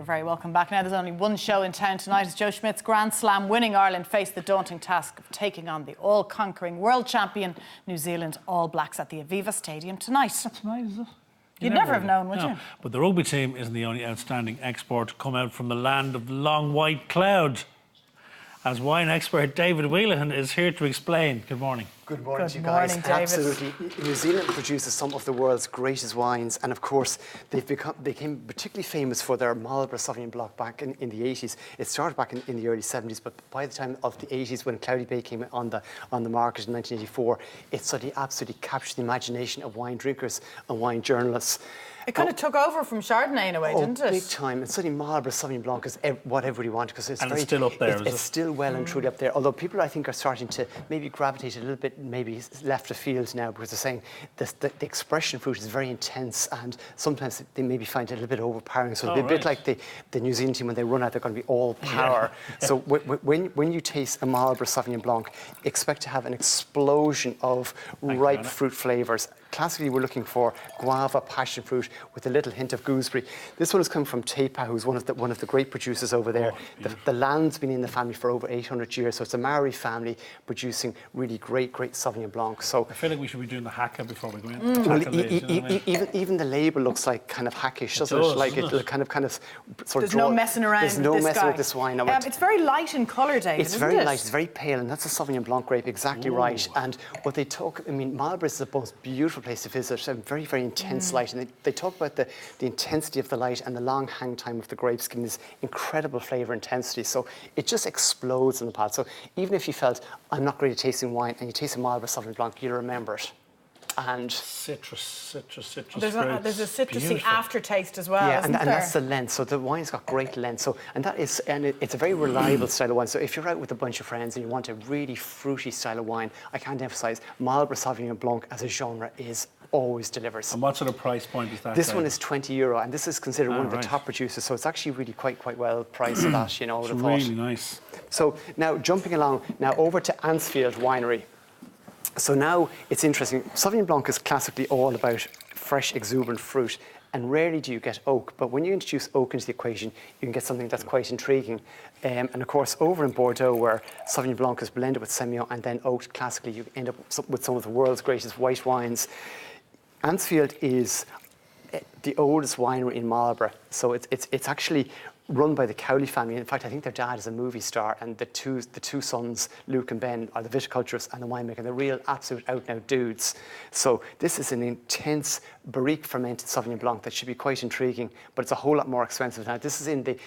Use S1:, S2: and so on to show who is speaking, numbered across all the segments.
S1: very welcome back. Now, there's only one show in town tonight as Joe Schmidt's Grand Slam winning Ireland face the daunting task of taking on the all-conquering world champion New Zealand All Blacks at the Aviva Stadium tonight.
S2: That's nice, is it?
S1: You'd never have known, would you?
S2: But the rugby team isn't the only outstanding export to come out from the land of the long white cloud. As wine expert David Wheelahan is here to explain. Good morning.
S3: Good morning to you
S1: Good
S3: guys.
S1: morning, David.
S3: Absolutely. New Zealand produces some of the world's greatest wines, and of course they became particularly famous for their Marlborough Sauvignon Blanc back in the 80s. It started back in the early 70s, but by the time of the 80s, when Cloudy Bay came on the market in 1984, it suddenly absolutely captured the imagination of wine drinkers and wine journalists.
S1: It kind of took over from Chardonnay in a way, didn't it?
S3: Big time. And suddenly Marlborough Sauvignon Blanc is what everybody wanted, because it's
S2: still up there,
S3: it's still well and truly up there. Although people, I think, are starting to maybe gravitate a little bit, maybe left of field now, because they're saying the expression fruit is very intense, and sometimes they maybe find it a little bit overpowering. So it'll be a bit like the New Zealand team when they run out, they're going to be all power. Yeah. So when you taste a Marlborough Sauvignon Blanc, expect to have an explosion of ripe fruit flavours. Classically, we're looking for guava, passion fruit, with a little hint of gooseberry. This one has come from Teipa, who's one of the great producers over there. The land's been in the family for over 800 years, so it's a Maori family producing really great Sauvignon Blanc. So
S2: I feel like we should be doing the haka before we go in.
S3: Even the label looks like kind of hackish, doesn't it? Like it kind of sort
S1: of. There's no messing around.
S3: There's no messing with this wine.
S1: It's very light in colour, David.
S3: It's very light. It's very pale, and that's a Sauvignon Blanc grape, exactly right. And what they talk, I mean, Marlborough is the most beautiful place to visit. A very intense light, and they talk about the intensity of the light and the long hang time of the grapes, giving this incredible flavour intensity. So it just explodes in the palate. So even if you felt, I'm not great at tasting wine, and you taste a Marlborough Sauvignon Blanc, you'll remember it. And
S2: citrus.
S1: There's a citrusy aftertaste as well.
S3: Yeah, and that's the length. So the wine's got great length. So it's a very reliable style of wine. So if you're out with a bunch of friends and you want a really fruity style of wine, I can't emphasise Marlborough Sauvignon Blanc as a genre is always delivers.
S2: And what sort of price point is that?
S3: This one is €20, and this is considered one of the top producers. So it's actually really quite well priced at that. You know,
S2: it's really nice.
S3: So now jumping along over to Ansfield Winery. So now it's interesting. Sauvignon Blanc is classically all about fresh, exuberant fruit, and rarely do you get oak. But when you introduce oak into the equation, you can get something that's quite intriguing. And of course, over in Bordeaux, where Sauvignon Blanc is blended with Semillon and then oaked classically, you end up with some of the world's greatest white wines. Ansfield is the oldest winery in Marlborough, so it's actually run by the Cowley family. In fact, I think their dad is a movie star, and the two sons, Luke and Ben, are the viticulturists and the winemaker. They're real, absolute out-and-out dudes. So this is an intense barrique fermented Sauvignon Blanc that should be quite intriguing, but it's a whole lot more expensive now. This is in the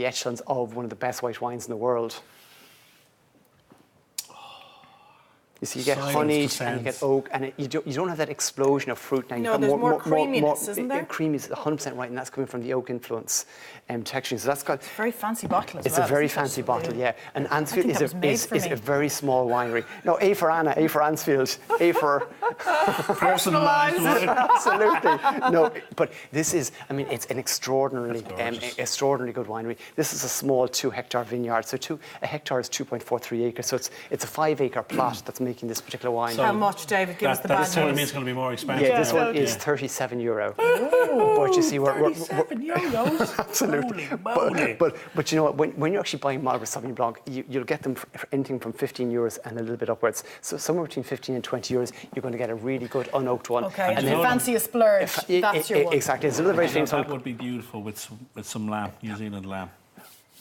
S3: echelons of one of the best white wines in the world. You see, you get honeyed and you get oak, and you don't have that explosion of fruit now.
S1: No, there's more creaminess, isn't there?
S3: Creamy is 100% right, and that's coming from the oak influence texture. So that's got...
S1: It's a very fancy bottle as well.
S3: It's a very fancy bottle, yeah. And Ansfield is a very small winery. No, A for Anna, A for Ansfield, A for...
S2: Personalised.
S3: Absolutely. No, but this is, I mean, it's an extraordinarily good winery. This is a small 2-hectare vineyard. So a hectare is 2.43 acres. So it's a 5-acre plot that's making this particular wine.
S1: So how much, David? Give us the bad news.
S2: This one means it's going to be more expensive.
S3: Yeah, this one is €37. But you see,
S2: €37.
S3: Absolutely. But you know what? When you're actually buying Marlborough Sauvignon Blanc, you'll get them for anything from €15 and a little bit upwards. So somewhere between 15 and €20, you're going to get a really good unoaked one.
S1: Okay, and if you fancy a splurge, that's your one.
S3: Exactly. It's another very famous one.
S2: That would be beautiful with some lamb, New Zealand lamb.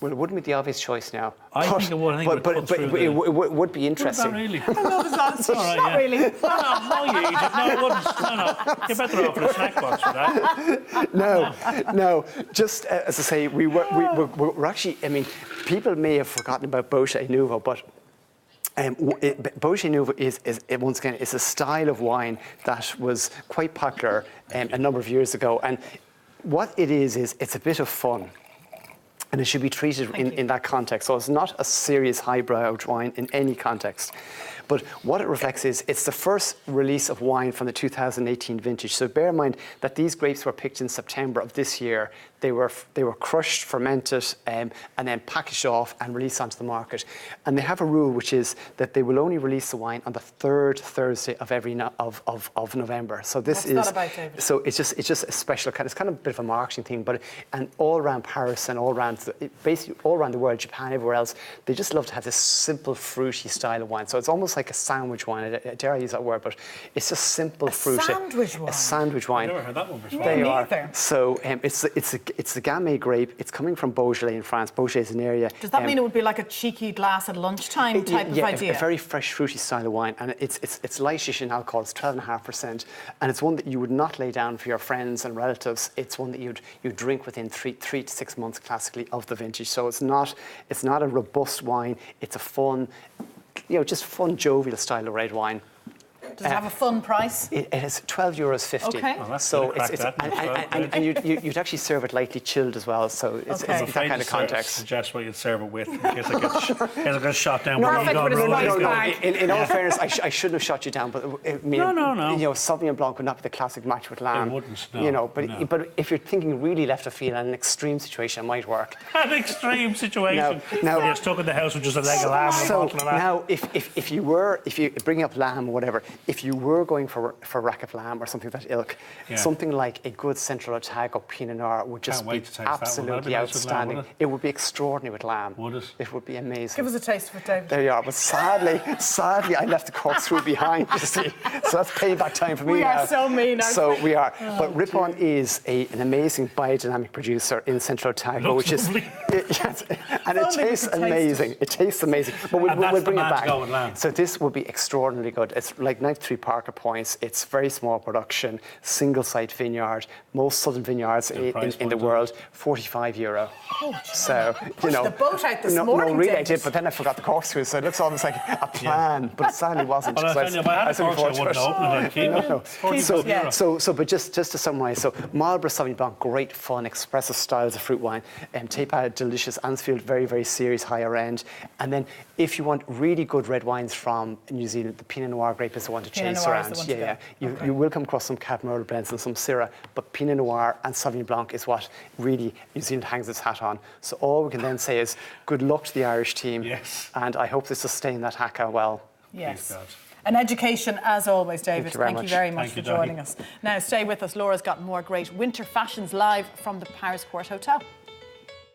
S3: Well, it wouldn't be the obvious choice now.
S2: I think it would.
S3: But it would be interesting.
S2: Not really.
S1: I love his answer.
S2: Not
S1: really.
S2: No, you eat it. No, it wouldn't. No. You're better off in a snack box for that.
S3: No. Just as I say, we're actually, I mean, people may have forgotten about Bochet Nouveau, but Bochet Nouveau is once again, it's a style of wine that was quite popular a number of years ago. And what it is it's a bit of fun. And it should be treated in that context. So it's not a serious highbrow wine in any context. But what it reflects is it's the first release of wine from the 2018 vintage. So bear in mind that these grapes were picked in September of this year. They were crushed, fermented, and then packaged off and released onto the market. And they have a rule, which is that they will only release the wine on the third Thursday of every of November. So this
S1: What's that about, David?
S3: So it's just a special kind. It's kind of a bit of a marketing thing, and all around Paris and all around basically all around the world, Japan, everywhere else, they just love to have this simple fruity style of wine. So it's almost like a sandwich wine. I dare I use that word, but it's just simple fruit.
S1: Sandwich wine.
S3: A sandwich wine.
S2: I've never heard that one before.
S3: They
S1: Me
S3: are.
S1: neither.
S3: So it's the Gamay grape. It's coming from Beaujolais in France. Beaujolais is an area.
S1: Does that mean it would be like a cheeky glass at lunchtime type of idea?
S3: A very fresh, fruity style of wine, and it's lightish in alcohol. It's 12.5%, and it's one that you would not lay down for your friends and relatives. It's one that you'd drink within three to 6 months, classically, of the vintage. So it's not a robust wine. It's a fun, just fun, jovial style of red wine.
S1: Does it have a fun price?
S3: It is €12.50.
S1: Okay.
S2: Well, that's
S3: So
S2: good.
S3: it's
S2: Crack that.
S3: and you'd actually serve it lightly chilled as well. So it's
S1: Okay.
S3: that kind of context.
S2: Suggest what you'd serve it with in case I get shot down.
S1: No,
S2: by
S1: perfect
S2: Egon
S1: with a
S2: Roll.
S1: spice bag.
S3: In all fairness, I shouldn't have shot you down, but I mean,
S2: No.
S3: Sauvignon Blanc would not be the classic match with lamb.
S2: It wouldn't, no,
S3: but if you're thinking really left of field and an extreme situation, it might work.
S2: An extreme situation.
S3: Now-
S2: You're stuck in the house with just a leg of lamb and a
S3: So
S2: bottle of lamb.
S3: now, if you bring up lamb or whatever, if you were going for rack of lamb or something of that ilk,
S2: Yeah.
S3: something like a good Central Otago Pinot Noir would just
S2: Can't
S3: be
S2: wait to taste that one. That'd
S3: absolutely
S2: be nice with lamb,
S3: outstanding.
S2: wouldn't
S3: It would be extraordinary with lamb.
S2: Would it?
S3: It would be amazing.
S1: Give us a taste of it, David.
S3: There you are. But sadly, I left the corkscrew behind, you see. So that's payback time for me
S1: We
S3: now.
S1: are so mean, aren't
S3: So
S1: we?
S3: we are. But Ripon is an amazing biodynamic producer in Central Otago,
S2: Looks
S3: which is...
S2: lovely.
S3: Yes, and it
S1: Only we
S3: tastes
S1: could taste
S3: amazing. It tastes amazing. But we'll
S2: And that's
S3: bring
S2: the
S3: it
S2: man to
S3: back.
S2: go with lamb.
S3: So this will be extraordinarily good. It's like 93 Parker points. It's very small production, single site vineyard, most southern vineyards
S2: price
S3: in the
S2: point,
S3: world, €45. So,
S1: Pushed the boat out this
S3: no,
S1: morning,
S3: No, really I
S1: David.
S3: did, but then I forgot the corkscrew, so it looks almost like a plan, but it sadly wasn't.
S2: Well, I
S3: so
S2: tell you, if I had a
S3: was looking
S2: corkscrew, I
S3: forward
S2: wouldn't
S3: to it.
S2: open it. I'd keep it.
S1: Yeah.
S3: But just to summarise, so Marlborough Sauvignon Blanc, great fun, expressive styles of fruit wine. Tepa, delicious. Ansfield, very, very serious, higher end. And then if you want really good red wines from New Zealand, the Pinot Noir grape is the one to
S1: Pinot
S3: chase
S1: Noir is
S3: around.
S1: the one to go.
S3: You will come across some Cab Merlot blends and some Syrah, but Pinot Noir and Sauvignon Blanc is what really New Zealand hangs its hat on. So all we can then say is good luck to the Irish team.
S2: Yes.
S3: And I hope they sustain that haka well.
S1: Yes.
S2: Please, God.
S1: An education as always, David.
S3: you very
S1: Thank you
S3: much.
S1: very much
S2: Thank
S1: for
S2: you, Jackie.
S1: joining us. Now stay with us. Laura's got more great winter fashions live from the Paris Court Hotel.